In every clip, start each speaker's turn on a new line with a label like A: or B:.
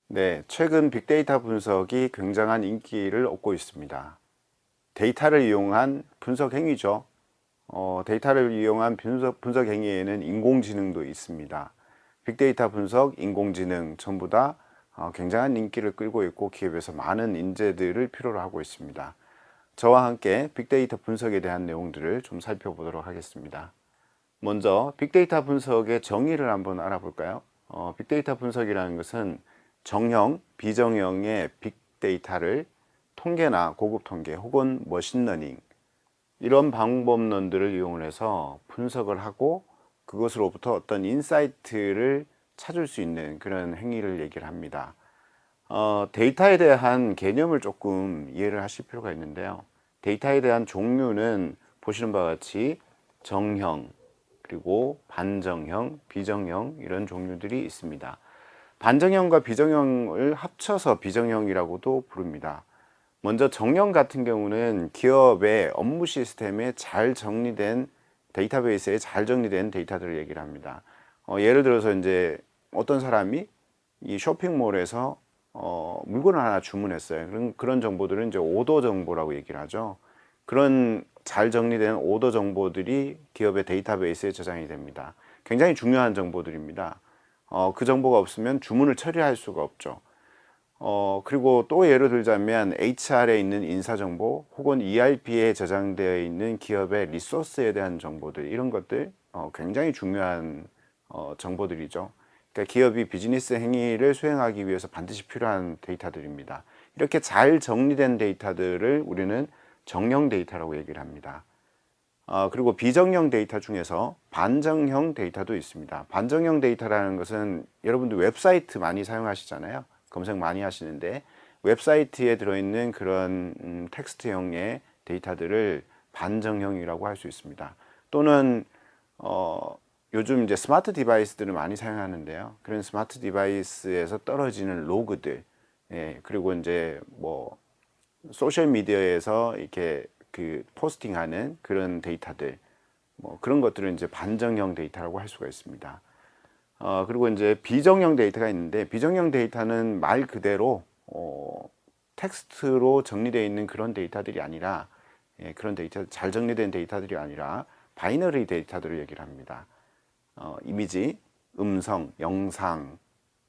A: 네, 최근 빅데이터 분석이 굉장한 인기를 얻고 있습니다. 데이터를 이용한 분석 행위죠. 데이터를 이용한 분석 행위에는 인공지능도 있습니다. 빅데이터 분석, 인공지능 전부 다 굉장한 인기를 끌고 있고 기업에서 많은 인재들을 필요로 하고 있습니다. 저와 함께 빅데이터 분석에 대한 내용들을 좀 살펴보도록 하겠습니다. 먼저 빅데이터 분석의 정의를 한번 알아볼까요? 빅데이터 분석이라는 것은 정형, 비정형의 빅데이터를 통계나 고급 통계 혹은 머신러닝 이런 방법론들을 이용해서 분석을 하고 그것으로부터 어떤 인사이트를 찾을 수 있는 그런 행위를 얘기를 합니다. 데이터에 대한 개념을 조금 이해를 하실 필요가 있는데요. 데이터에 대한 종류는 보시는 바와 같이 정형, 그리고 반정형, 비정형 이런 종류들이 있습니다. 반정형과 비정형을 합쳐서 비정형이라고도 부릅니다. 먼저 정형 같은 경우는 기업의 업무 시스템에 잘 정리된 데이터베이스에 잘 정리된 데이터들을 얘기를 합니다. 예를 들어서 이제 어떤 사람이 이 쇼핑몰에서 물건을 하나 주문했어요. 그런 정보들은 이제 오더 정보라고 얘기를 하죠. 그런 잘 정리된 오더 정보들이 기업의 데이터베이스에 저장이 됩니다. 굉장히 중요한 정보들입니다. 그 정보가 없으면 주문을 처리할 수가 없죠. 그리고 또 예를 들자면 HR에 있는 인사정보 혹은 ERP에 저장되어 있는 기업의 리소스에 대한 정보들, 이런 것들 굉장히 중요한 정보들이죠. 그러니까 기업이 비즈니스 행위를 수행하기 위해서 반드시 필요한 데이터들입니다. 이렇게 잘 정리된 데이터들을 우리는 정형 데이터라고 얘기를 합니다. 그리고 비정형 데이터 중에서 반정형 데이터도 있습니다. 반정형 데이터라는 것은 여러분들 웹사이트 많이 사용하시잖아요. 검색 많이 하시는데 웹사이트에 들어있는 그런 텍스트형의 데이터들을 반정형이라고 할 수 있습니다. 또는 요즘 이제 스마트 디바이스들을 많이 사용하는데요. 그런 스마트 디바이스에서 떨어지는 로그들, 예, 그리고 이제 뭐 소셜 미디어에서 이렇게 그 포스팅하는 그런 데이터들, 뭐 그런 것들은 이제 반정형 데이터라고 할 수가 있습니다. 그리고 이제 비정형 데이터가 있는데, 비정형 데이터는 말 그대로 텍스트로 정리되어 있는 그런 데이터들이 아니라, 예, 그런 데이터, 잘 정리된 데이터들이 아니라 바이너리 데이터들을 얘기를 합니다. 이미지, 음성, 영상,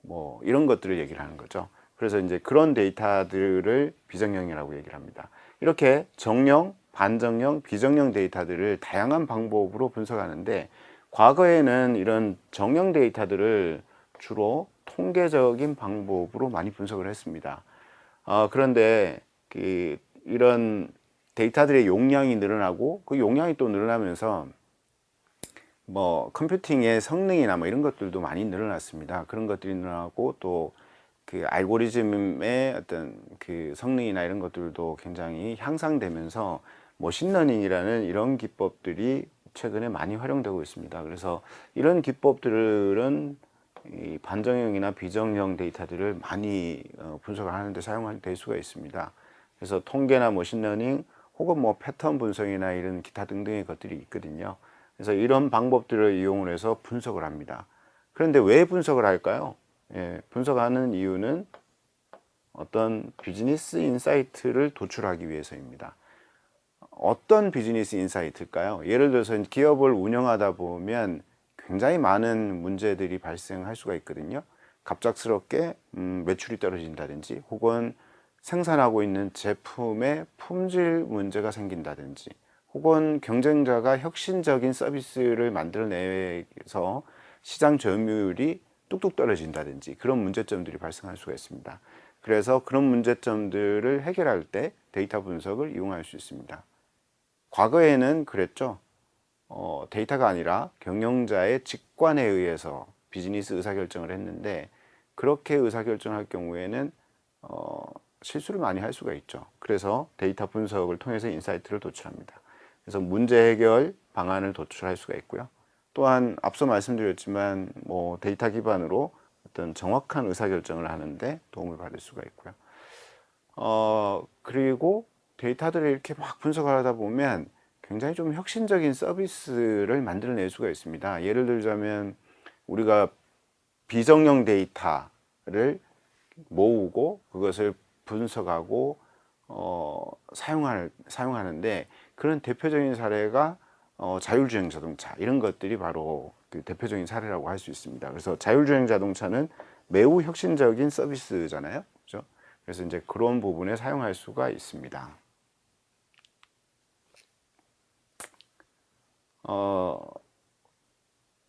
A: 뭐 이런 것들을 얘기를 하는 거죠. 그래서 이제 그런 데이터들을 비정형이라고 얘기를 합니다. 이렇게 정형, 반정형, 비정형 데이터들을 다양한 방법으로 분석하는데, 과거에는 이런 정형 데이터들을 주로 통계적인 방법으로 많이 분석을 했습니다. 그런데 이런 데이터들의 용량이 늘어나고 그 용량이 또 늘어나면서 뭐 컴퓨팅의 성능이나 뭐 이런 것들도 많이 늘어났습니다. 그런 것들이 늘어나고 또 그 알고리즘의 어떤 그 성능이나 이런 것들도 굉장히 향상되면서 머신러닝이라는 이런 기법들이 최근에 많이 활용되고 있습니다. 그래서 이런 기법들은 이 반정형이나 비정형 데이터들을 많이 분석을 하는데 사용될 수가 있습니다. 그래서 통계나 머신러닝 혹은 뭐 패턴 분석이나 이런 기타 등등의 것들이 있거든요. 그래서 이런 방법들을 이용을 해서 분석을 합니다. 그런데 왜 분석을 할까요? 예, 분석하는 이유는 어떤 비즈니스 인사이트를 도출하기 위해서입니다. 어떤 비즈니스 인사이트일까요? 예를 들어서 기업을 운영하다 보면 굉장히 많은 문제들이 발생할 수가 있거든요. 갑작스럽게 매출이 떨어진다든지, 혹은 생산하고 있는 제품의 품질 문제가 생긴다든지, 혹은 경쟁자가 혁신적인 서비스를 만들어내서 시장 점유율이 뚝뚝 떨어진다든지, 그런 문제점들이 발생할 수가 있습니다. 그래서 그런 문제점들을 해결할 때 데이터 분석을 이용할 수 있습니다. 과거에는 그랬죠. 데이터가 아니라 경영자의 직관에 의해서 비즈니스 의사결정을 했는데, 그렇게 의사결정할 경우에는 실수를 많이 할 수가 있죠. 그래서 데이터 분석을 통해서 인사이트를 도출합니다. 그래서 문제 해결 방안을 도출할 수가 있고요. 또한 앞서 말씀드렸지만 뭐 데이터 기반으로 어떤 정확한 의사결정을 하는데 도움을 받을 수가 있고요. 그리고 데이터들을 이렇게 막 분석을 하다 보면 굉장히 좀 혁신적인 서비스를 만들어낼 수가 있습니다. 예를 들자면 우리가 비정형 데이터를 모으고 그것을 분석하고 사용하는데, 그런 대표적인 사례가 자율주행 자동차, 이런 것들이 바로 그 대표적인 사례라고 할 수 있습니다. 그래서 자율주행 자동차는 매우 혁신적인 서비스잖아요. 그렇죠? 그래서 이제 그런 부분에 사용할 수가 있습니다.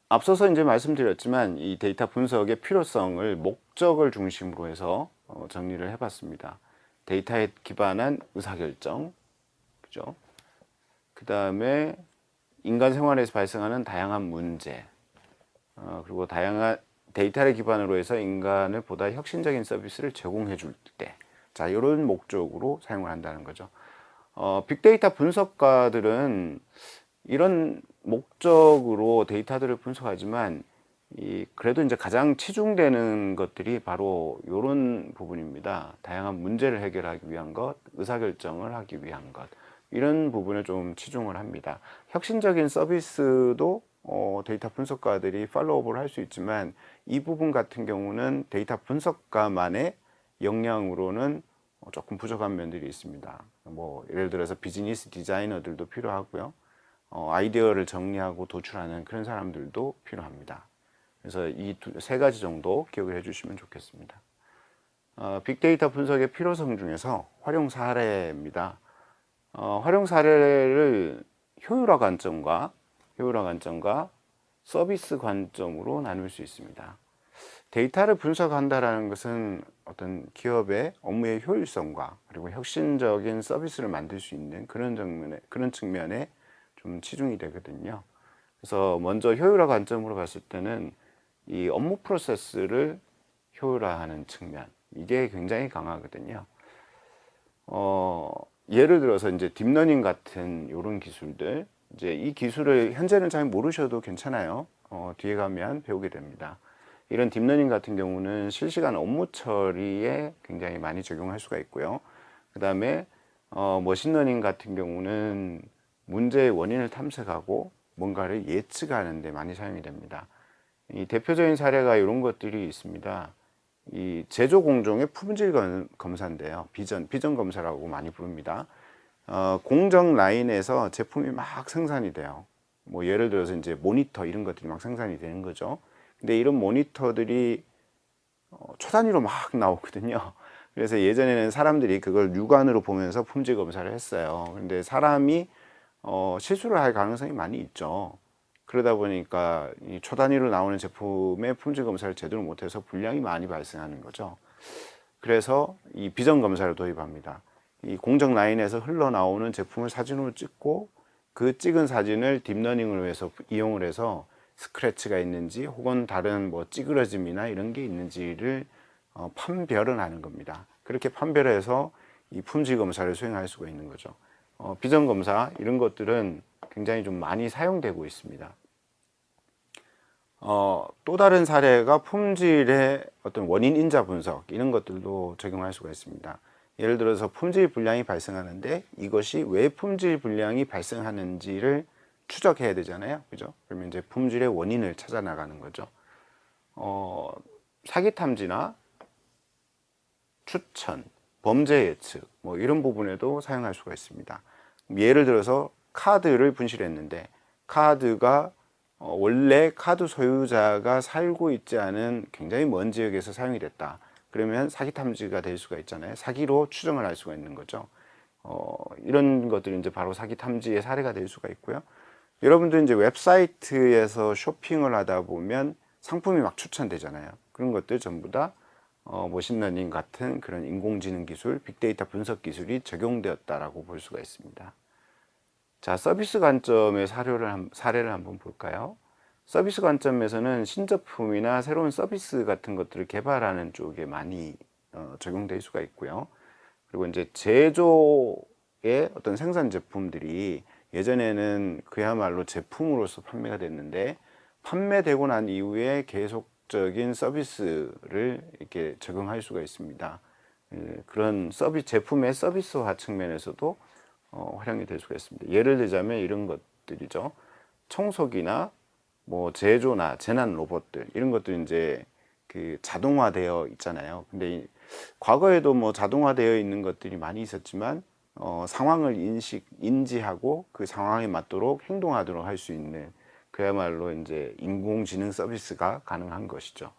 A: 앞서서 이제 말씀드렸지만 이 데이터 분석의 필요성을 목적을 중심으로 해서 정리를 해봤습니다. 데이터에 기반한 의사결정, 그죠? 그 다음에 인간 생활에서 발생하는 다양한 문제, 그리고 다양한 데이터를 기반으로 해서 인간을 보다 혁신적인 서비스를 제공해 줄 때, 자, 이런 목적으로 사용을 한다는 거죠. 빅데이터 분석가들은 이런 목적으로 데이터들을 분석하지만 그래도 이제 가장 치중되는 것들이 바로 이런 부분입니다. 다양한 문제를 해결하기 위한 것, 의사결정을 하기 위한 것, 이런 부분을 좀 치중을 합니다. 혁신적인 서비스도 데이터 분석가들이 팔로우업을 할 수 있지만, 이 부분 같은 경우는 데이터 분석가만의 역량으로는 조금 부족한 면들이 있습니다. 뭐 예를 들어서 비즈니스 디자이너들도 필요하고요. 아이디어를 정리하고 도출하는 그런 사람들도 필요합니다. 그래서 이 세 가지 정도 기억을 해주시면 좋겠습니다. 빅데이터 분석의 필요성 중에서 활용 사례입니다. 활용 사례를 효율화 관점과 서비스 관점으로 나눌 수 있습니다. 데이터를 분석한다라는 것은 어떤 기업의 업무의 효율성과 그리고 혁신적인 서비스를 만들 수 있는 그런 측면에 좀 치중이 되거든요. 그래서 먼저 효율화 관점으로 봤을 때는 이 업무 프로세스를 효율화하는 측면, 이게 굉장히 강하거든요. 예를 들어서 이제 딥러닝 같은 이런 기술들, 이제 이 기술을 현재는 잘 모르셔도 괜찮아요. 뒤에 가면 배우게 됩니다. 이런 딥러닝 같은 경우는 실시간 업무 처리에 굉장히 많이 적용할 수가 있고요. 그 다음에 머신러닝 같은 경우는 문제의 원인을 탐색하고 뭔가를 예측하는 데 많이 사용이 됩니다. 이 대표적인 사례가 이런 것들이 있습니다. 이 제조 공정의 품질 검사인데요. 비전 검사라고 많이 부릅니다. 공정 라인에서 제품이 막 생산이 돼요. 뭐 예를 들어서 이제 모니터 이런 것들이 막 생산이 되는 거죠. 근데 이런 모니터들이 초 단위로 막 나오거든요. 그래서 예전에는 사람들이 그걸 육안으로 보면서 품질 검사를 했어요. 근데 사람이 실수를 할 가능성이 많이 있죠. 그러다 보니까 이 초 단위로 나오는 제품의 품질 검사를 제대로 못해서 불량이 많이 발생하는 거죠. 그래서 이 비전 검사를 도입합니다. 이 공정 라인에서 흘러나오는 제품을 사진으로 찍고 그 찍은 사진을 딥러닝을 위해서 이용을 해서 스크래치가 있는지 혹은 다른 뭐 찌그러짐이나 이런 게 있는지를 판별을 하는 겁니다. 그렇게 판별해서 이 품질 검사를 수행할 수가 있는 거죠. 비전 검사 이런 것들은 굉장히 좀 많이 사용되고 있습니다. 또 다른 사례가 품질의 어떤 원인 인자 분석, 이런 것들도 적용할 수가 있습니다. 예를 들어서 품질 불량이 발생하는데 이것이 왜 품질 불량이 발생하는지를 추적해야 되잖아요. 그죠? 그러면 이제 품질의 원인을 찾아 나가는 거죠. 사기 탐지나 추천, 범죄 예측, 뭐 이런 부분에도 사용할 수가 있습니다. 예를 들어서 카드를 분실했는데 카드가 원래 카드 소유자가 살고 있지 않은 굉장히 먼 지역에서 사용이 됐다. 그러면 사기 탐지가 될 수가 있잖아요. 사기로 추정을 할 수가 있는 거죠. 이런 것들이 이제 바로 사기 탐지의 사례가 될 수가 있고요. 여러분들 이제 웹사이트에서 쇼핑을 하다 보면 상품이 막 추천되잖아요. 그런 것들 전부 다 머신러닝 같은 그런 인공지능 기술, 빅데이터 분석 기술이 적용되었다라고 볼 수가 있습니다. 자, 서비스 관점의 사례를 한번 볼까요? 서비스 관점에서는 신제품이나 새로운 서비스 같은 것들을 개발하는 쪽에 많이 적용될 수가 있고요. 그리고 이제 제조의 어떤 생산 제품들이 예전에는 그야말로 제품으로서 판매가 됐는데 판매되고 난 이후에 계속적인 서비스를 이렇게 적용할 수가 있습니다. 그런 제품의 서비스화 측면에서도 활용이 될 수가 있습니다. 예를 들자면 이런 것들이죠. 청소기나 뭐 제조나 재난 로봇들 이런 것들 이제 그 자동화되어 있잖아요. 근데 과거에도 뭐 자동화되어 있는 것들이 많이 있었지만 상황을 인지하고 그 상황에 맞도록 행동하도록 할 수 있는 그야말로 이제 인공지능 서비스가 가능한 것이죠.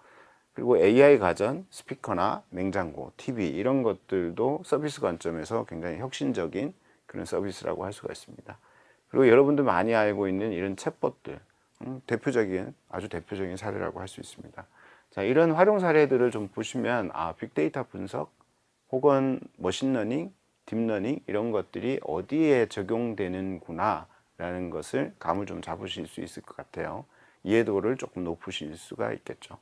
A: 그리고 AI 가전, 스피커나 냉장고, TV 이런 것들도 서비스 관점에서 굉장히 혁신적인 그런 서비스라고 할 수가 있습니다. 그리고 여러분들 많이 알고 있는 이런 챗봇들, 아주 대표적인 사례라고 할 수 있습니다. 자, 이런 활용 사례들을 좀 보시면 빅데이터 분석 혹은 머신러닝, 딥러닝 이런 것들이 어디에 적용되는구나 라는 것을 감을 좀 잡으실 수 있을 것 같아요. 이해도를 조금 높으실 수가 있겠죠.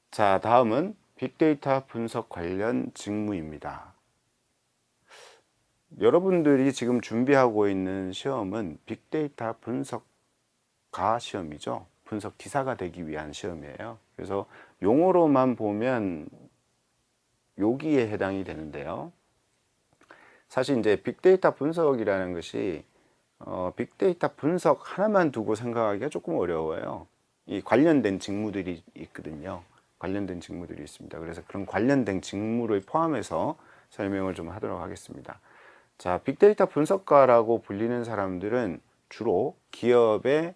A: 자, 다음은 빅데이터 분석 관련 직무입니다. 여러분들이 지금 준비하고 있는 시험은 빅데이터 분석가 시험이죠. 분석 기사가 되기 위한 시험이에요. 그래서 용어로만 보면 여기에 해당이 되는데요. 사실 이제 빅데이터 분석이라는 것이 빅데이터 분석 하나만 두고 생각하기가 조금 어려워요. 이 관련된 직무들이 있거든요. 관련된 직무들이 있습니다. 그래서 그런 관련된 직무를 포함해서 설명을 좀 하도록 하겠습니다. 자, 빅데이터 분석가라고 불리는 사람들은 주로 기업의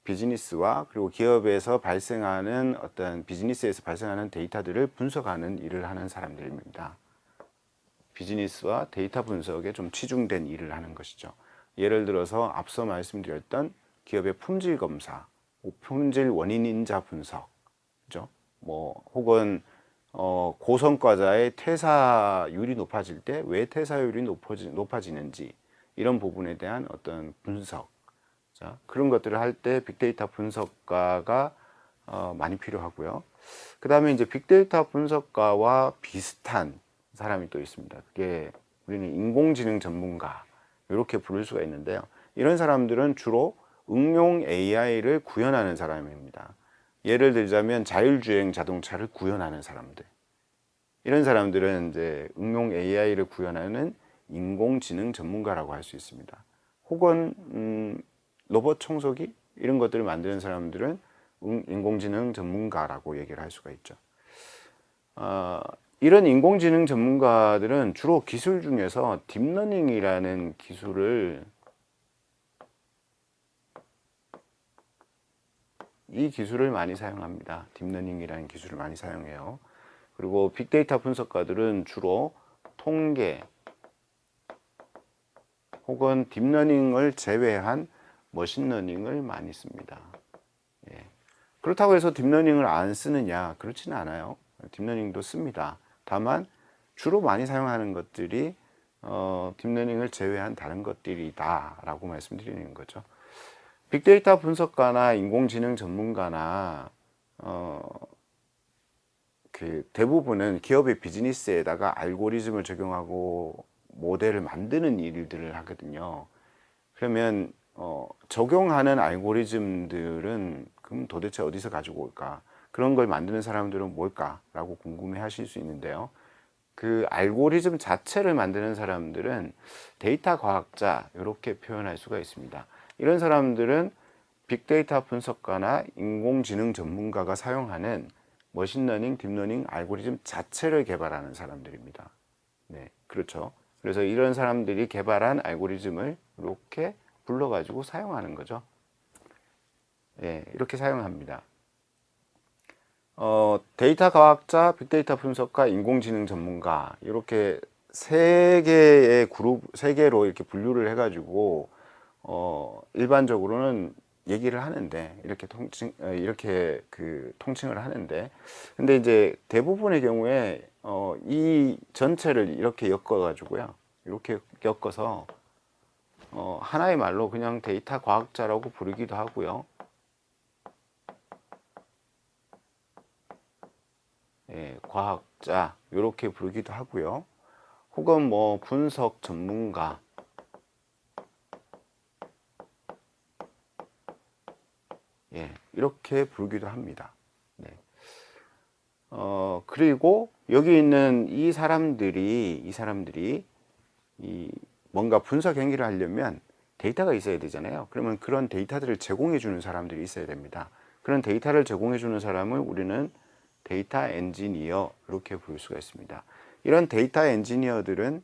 A: 비즈니스와 그리고 기업에서 발생하는 어떤 비즈니스에서 발생하는 데이터들을 분석하는 일을 하는 사람들입니다. 비즈니스와 데이터 분석에 좀 치중된 일을 하는 것이죠. 예를 들어서 앞서 말씀드렸던 기업의 품질 검사, 품질 원인 인자 분석, 그죠? 뭐 혹은 고성과자의 퇴사율이 높아질 때 왜 퇴사율이 높아지는지 이런 부분에 대한 어떤 분석, 자, 그런 것들을 할 때 빅데이터 분석가가 많이 필요하고요. 그 다음에 이제 빅데이터 분석가와 비슷한 사람이 또 있습니다. 그게 우리는 인공지능 전문가 이렇게 부를 수가 있는데요. 이런 사람들은 주로 응용 AI를 구현하는 사람입니다. 예를 들자면 자율주행 자동차를 구현하는 사람들. 이런 사람들은 이제 응용 AI를 구현하는 인공지능 전문가라고 할 수 있습니다. 혹은 로봇 청소기 이런 것들을 만드는 사람들은 인공지능 전문가라고 얘기를 할 수가 있죠. 이런 인공지능 전문가들은 주로 기술 중에서 딥러닝이라는 기술을 많이 사용합니다. 딥러닝이라는 기술을 많이 사용해요. 그리고 빅데이터 분석가들은 주로 통계 혹은 딥러닝을 제외한 머신러닝을 많이 씁니다. 예. 그렇다고 해서 딥러닝을 안 쓰느냐? 그렇지는 않아요. 딥러닝도 씁니다. 다만 주로 많이 사용하는 것들이 딥러닝을 제외한 다른 것들이다 라고 말씀드리는 거죠. 빅데이터 분석가나 인공지능 전문가나 그 대부분은 기업의 비즈니스에다가 알고리즘을 적용하고 모델을 만드는 일들을 하거든요. 그러면 적용하는 알고리즘들은 그럼 도대체 어디서 가지고 올까? 그런 걸 만드는 사람들은 뭘까라고 궁금해 하실 수 있는데요. 그 알고리즘 자체를 만드는 사람들은 데이터 과학자 이렇게 표현할 수가 있습니다. 이런 사람들은 빅데이터 분석가나 인공지능 전문가가 사용하는 머신러닝, 딥러닝 알고리즘 자체를 개발하는 사람들입니다. 네, 그렇죠. 그래서 이런 사람들이 개발한 알고리즘을 이렇게 불러가지고 사용하는 거죠. 예, 이렇게 사용합니다. 데이터 과학자, 빅데이터 분석가, 인공지능 전문가 이렇게 세 개의 그룹, 세 개로 이렇게 분류를 해가지고 일반적으로는 얘기를 하는데 이렇게 그 통칭을 하는데, 근데 이제 대부분의 경우에 이 전체를 이렇게 엮어가지고요, 이렇게 엮어서 하나의 말로 그냥 데이터 과학자라고 부르기도 하고요. 예, 과학자 이렇게 부르기도 하고요. 혹은 뭐 분석 전문가, 예, 이렇게 부르기도 합니다. 네. 그리고 여기 있는 이 사람들이 이 뭔가 분석 행위를 하려면 데이터가 있어야 되잖아요. 그러면 그런 데이터들을 제공해 주는 사람들이 있어야 됩니다. 그런 데이터를 제공해 주는 사람을 우리는 데이터 엔지니어 이렇게 부를 수가 있습니다. 이런 데이터 엔지니어들은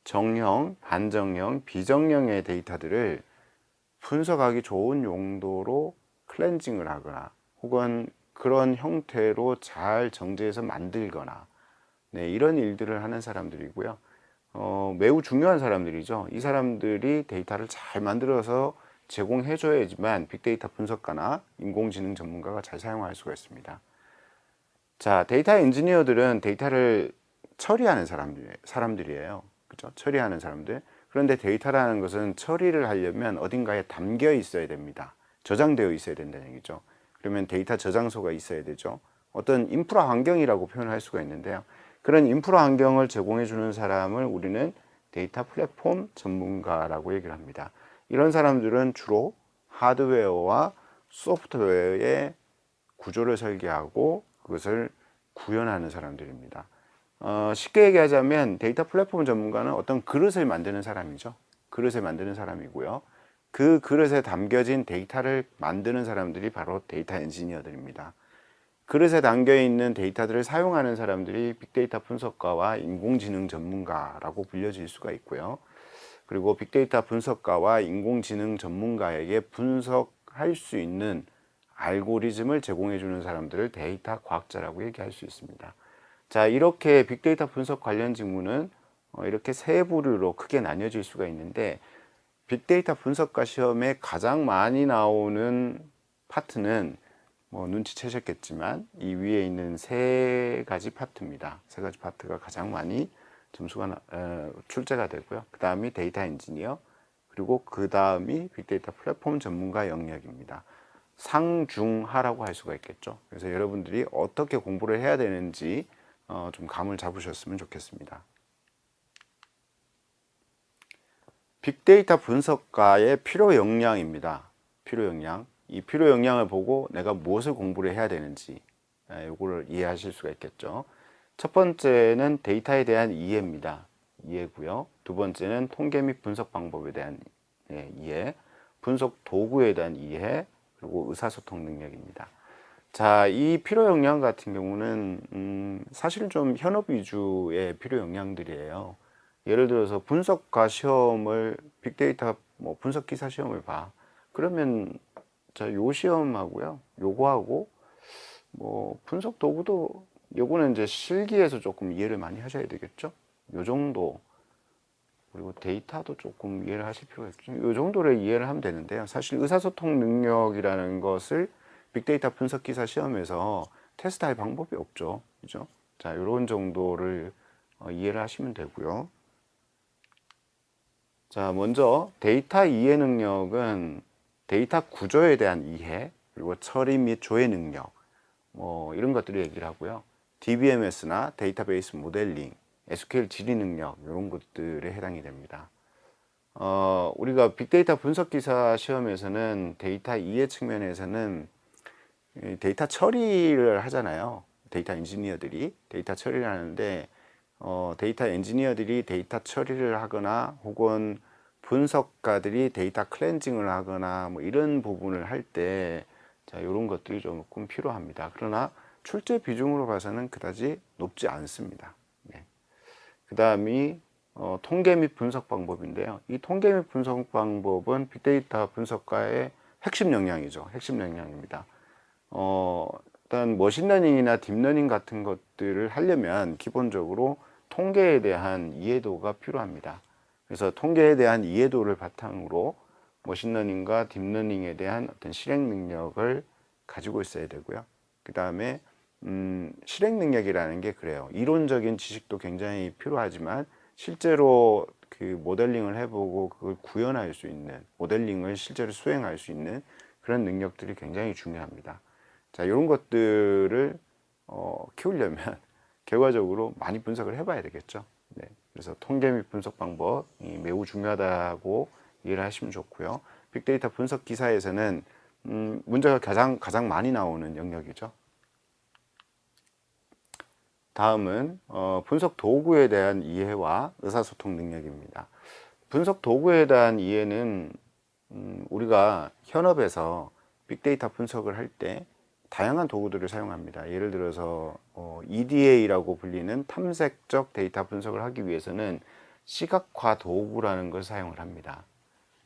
A: 정형, 반정형, 비정형의 데이터들을 분석하기 좋은 용도로 클렌징을 하거나 혹은 그런 형태로 잘 정제해서 만들거나 네, 이런 일들을 하는 사람들이고요. 매우 중요한 사람들이죠. 이 사람들이 데이터를 잘 만들어서 제공해줘야지만 빅데이터 분석가나 인공지능 전문가가 잘 사용할 수가 있습니다. 자, 데이터 엔지니어들은 데이터를 처리하는 사람들이에요. 그죠? 처리하는 사람들. 그런데 데이터라는 것은 처리를 하려면 어딘가에 담겨 있어야 됩니다. 저장되어 있어야 된다는 얘기죠. 그러면 데이터 저장소가 있어야 되죠. 어떤 인프라 환경이라고 표현할 수가 있는데요. 그런 인프라 환경을 제공해 주는 사람을 우리는 데이터 플랫폼 전문가라고 얘기를 합니다. 이런 사람들은 주로 하드웨어와 소프트웨어의 구조를 설계하고 그것을 구현하는 사람들입니다. 쉽게 얘기하자면 데이터 플랫폼 전문가는 어떤 그릇을 만드는 사람이죠. 그릇을 만드는 사람이고요. 그 그릇에 담겨진 데이터를 만드는 사람들이 바로 데이터 엔지니어들입니다. 그릇에 담겨 있는 데이터들을 사용하는 사람들이 빅데이터 분석가와 인공지능 전문가라고 불려질 수가 있고요. 그리고 빅데이터 분석가와 인공지능 전문가에게 분석할 수 있는 알고리즘을 제공해 주는 사람들을 데이터 과학자라고 얘기할 수 있습니다. 자, 이렇게 빅데이터 분석 관련 직무는 이렇게 세 부류로 크게 나뉘어질 수가 있는데 빅데이터 분석가 시험에 가장 많이 나오는 파트는 뭐 눈치채셨겠지만 이 위에 있는 세 가지 파트입니다. 세 가지 파트가 가장 많이 점수가 출제가 되고요. 그 다음이 데이터 엔지니어, 그리고 그 다음이 빅데이터 플랫폼 전문가 영역입니다. 상중하라고 할 수가 있겠죠. 그래서 여러분들이 어떻게 공부를 해야 되는지 좀 감을 잡으셨으면 좋겠습니다. 빅데이터 분석가의 필요 역량입니다. 필요 역량. 이 필요 역량을 보고 내가 무엇을 공부를 해야 되는지 이거를 이해하실 수가 있겠죠. 첫 번째는 데이터에 대한 이해입니다. 이해고요. 두 번째는 통계 및 분석 방법에 대한 이해, 분석 도구에 대한 이해, 그리고 의사소통 능력입니다. 자, 이 필요 역량 같은 경우는 사실 좀 현업 위주의 필요 역량들이에요. 예를 들어서 분석가 시험을 빅데이터 뭐 분석 기사 시험을 봐. 그러면 자, 요 시험하고요. 요거하고 뭐 분석 도구도 요거는 이제 실기에서 조금 이해를 많이 하셔야 되겠죠. 요 정도. 그리고 데이터도 조금 이해를 하실 필요가 있죠. 요 정도를 이해를 하면 되는데요. 사실 의사소통 능력이라는 것을 빅데이터 분석 기사 시험에서 테스트할 방법이 없죠. 그죠? 자, 요런 정도를 이해를 하시면 되고요. 자, 먼저 데이터 이해 능력은 데이터 구조에 대한 이해, 그리고 처리 및 조회 능력, 뭐 이런 것들을 얘기를 하고요. DBMS나 데이터베이스 모델링, SQL 질의 능력 이런 것들에 해당이 됩니다. 우리가 빅데이터 분석 기사 시험에서는 데이터 이해 측면에서는 데이터 처리를 하잖아요. 데이터 엔지니어들이 데이터 처리를 하는데 데이터 엔지니어들이 데이터 처리를 하거나 혹은 분석가들이 데이터 클렌징을 하거나 뭐 이런 부분을 할 때 자, 이런 것들이 조금 필요합니다. 그러나 출제 비중으로 봐서는 그다지 높지 않습니다. 네. 그 다음이 통계 및 분석 방법인데요. 이 통계 및 분석 방법은 빅데이터 분석가의 핵심 역량이죠. 핵심 역량입니다. 일단 머신러닝이나 딥러닝 같은 것들을 하려면 기본적으로 통계에 대한 이해도가 필요합니다. 그래서 통계에 대한 이해도를 바탕으로 머신러닝과 딥러닝에 대한 어떤 실행 능력을 가지고 있어야 되고요. 그 다음에 실행 능력이라는 게 그래요. 이론적인 지식도 굉장히 필요하지만 실제로 그 모델링을 해보고 그걸 구현할 수 있는 모델링을 실제로 수행할 수 있는 그런 능력들이 굉장히 중요합니다. 자, 이런 것들을 키우려면 결과적으로 많이 분석을 해봐야 되겠죠. 네, 그래서 통계 및 분석 방법이 매우 중요하다고 이해를 하시면 좋고요. 빅데이터 분석 기사에서는 문제가 가장 많이 나오는 영역이죠. 다음은 분석 도구에 대한 이해와 의사소통 능력입니다. 분석 도구에 대한 이해는 우리가 현업에서 빅데이터 분석을 할 때 다양한 도구들을 사용합니다. 예를 들어서 EDA라고 불리는 탐색적 데이터 분석을 하기 위해서는 시각화 도구라는 걸 사용을 합니다.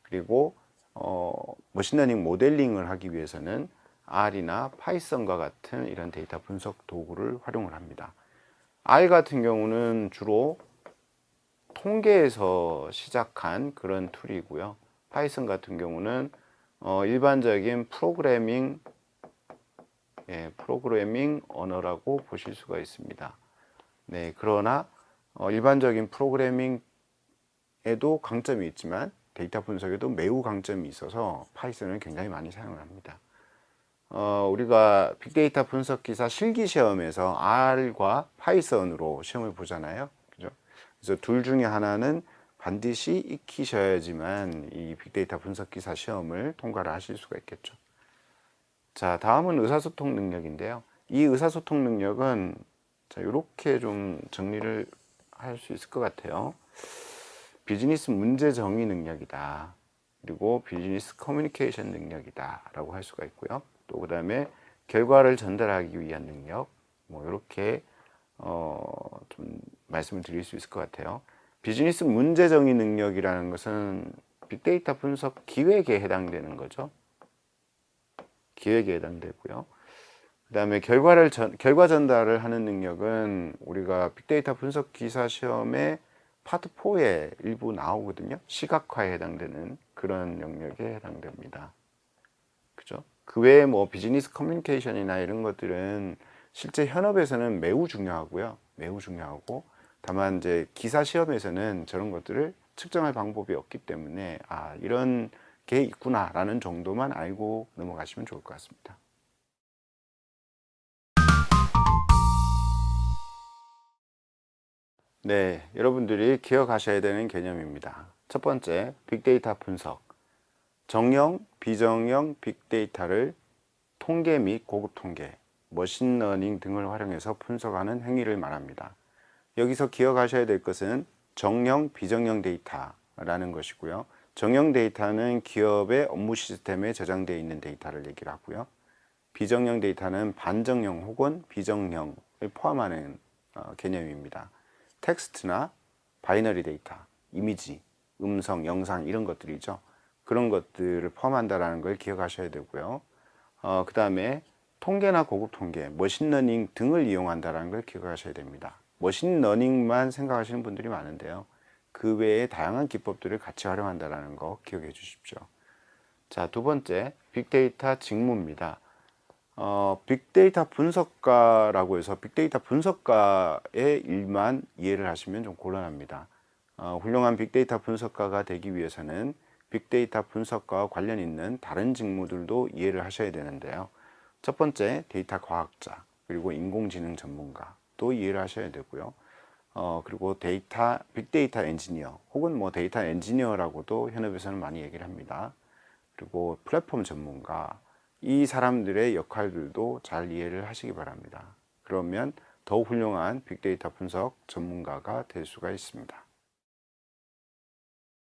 A: 그리고 머신러닝 모델링을 하기 위해서는 R이나 파이썬과 같은 이런 데이터 분석 도구를 활용을 합니다. R 같은 경우는 주로 통계에서 시작한 그런 툴이고요. 파이썬 같은 경우는 일반적인 프로그래밍 언어라고 보실 수가 있습니다. 네, 그러나 일반적인 프로그래밍에도 강점이 있지만 데이터 분석에도 매우 강점이 있어서 파이썬을 굉장히 많이 사용을 합니다. 우리가 빅데이터 분석 기사 실기 시험에서 R과 파이썬으로 시험을 보잖아요. 그죠? 그래서 둘 중에 하나는 반드시 익히셔야지만 이 빅데이터 분석 기사 시험을 통과를 하실 수가 있겠죠. 자, 다음은 의사소통 능력인데요. 이 의사소통 능력은 자, 이렇게 좀 정리를 할 수 있을 것 같아요. 비즈니스 문제 정의 능력이다. 그리고 비즈니스 커뮤니케이션 능력이다 라고 할 수가 있고요. 또 그 다음에 결과를 전달하기 위한 능력, 뭐 이렇게 좀 말씀을 드릴 수 있을 것 같아요. 비즈니스 문제 정의 능력이라는 것은 빅데이터 분석 기획에 해당되는 거죠. 기획에 해당되고요. 그 다음에 결과 전달을 하는 능력은 우리가 빅데이터 분석 기사 시험에 파트 4에 일부 나오거든요. 시각화에 해당되는 그런 영역에 해당됩니다. 그죠? 그 외에 뭐 비즈니스 커뮤니케이션이나 이런 것들은 실제 현업에서는 매우 중요하고요. 매우 중요하고 다만 이제 기사 시험에서는 저런 것들을 측정할 방법이 없기 때문에 이런 게 있구나라는 정도만 알고 넘어가시면 좋을 것 같습니다. 네, 여러분들이 기억하셔야 되는 개념입니다. 첫 번째, 빅데이터 분석. 정형, 비정형 빅데이터를 통계 및 고급 통계, 머신러닝 등을 활용해서 분석하는 행위를 말합니다. 여기서 기억하셔야 될 것은 정형, 비정형 데이터라는 것이고요. 정형 데이터는 기업의 업무 시스템에 저장되어 있는 데이터를 얘기를 하고요. 비정형 데이터는 반정형 혹은 비정형을 포함하는 개념입니다. 텍스트나 바이너리 데이터, 이미지, 음성, 영상 이런 것들이죠. 그런 것들을 포함한다는 걸 기억하셔야 되고요. 그 다음에 통계나 고급 통계, 머신러닝 등을 이용한다는 걸 기억하셔야 됩니다. 머신러닝만 생각하시는 분들이 많은데요. 그 외에 다양한 기법들을 같이 활용한다는 거 기억해 주십시오. 자, 두 번째, 빅데이터 직무입니다. 빅데이터 분석가라고 해서 빅데이터 분석가의 일만 이해를 하시면 좀 곤란합니다. 훌륭한 빅데이터 분석가가 되기 위해서는 빅데이터 분석과와 관련 있는 다른 직무들도 이해를 하셔야 되는데요. 첫 번째, 데이터 과학자, 그리고 인공지능 전문가도 이해를 하셔야 되고요. 그리고 빅데이터 엔지니어, 혹은 뭐 데이터 엔지니어라고도 현업에서는 많이 얘기를 합니다. 그리고 플랫폼 전문가, 이 사람들의 역할들도 잘 이해를 하시기 바랍니다. 그러면 더욱 훌륭한 빅데이터 분석 전문가가 될 수가 있습니다.